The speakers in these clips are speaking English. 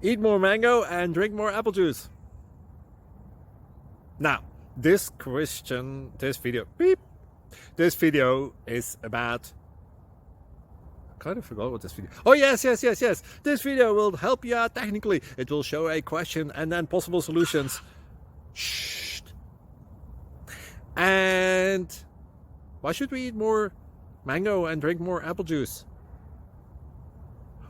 Eat more mango and drink more apple juice. Now, this video is about... I kind of forgot what this video... Oh, yes. This video will help you out technically. It will show a question and then possible solutions. Shh. And why should we eat more mango and drink more apple juice?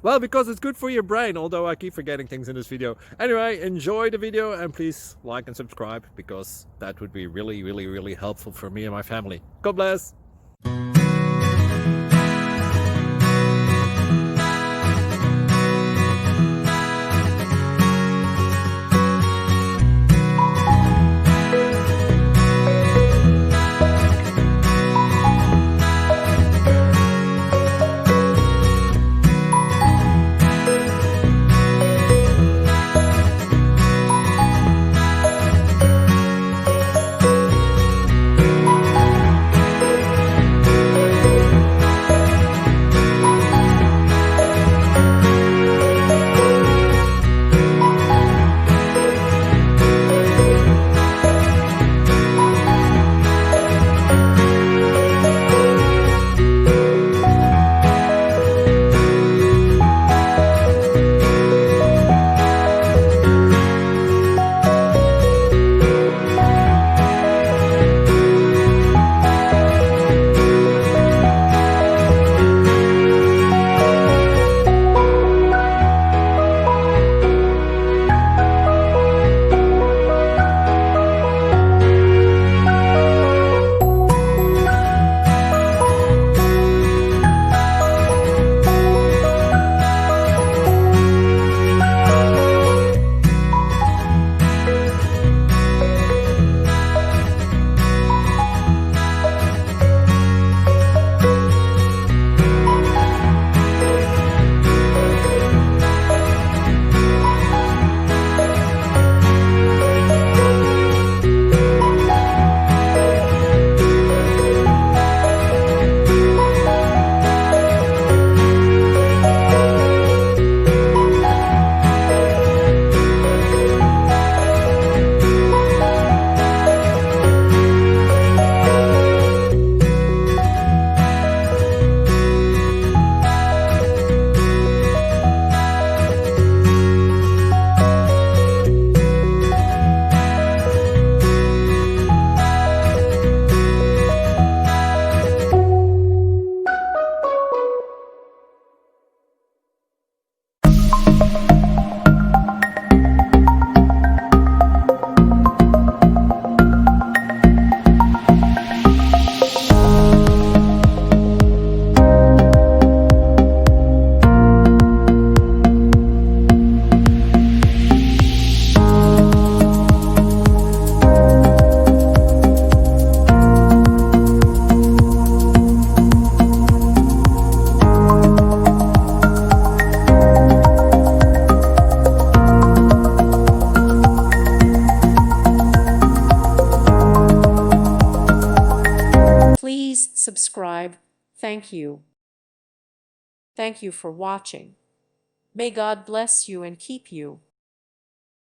Well, because it's good for your brain, although I keep forgetting things in this video. Anyway, enjoy the video and please like and subscribe, because that would be really helpful for me and my family. God bless! Please subscribe. Thank you. Thank you for watching. May God bless you and keep you.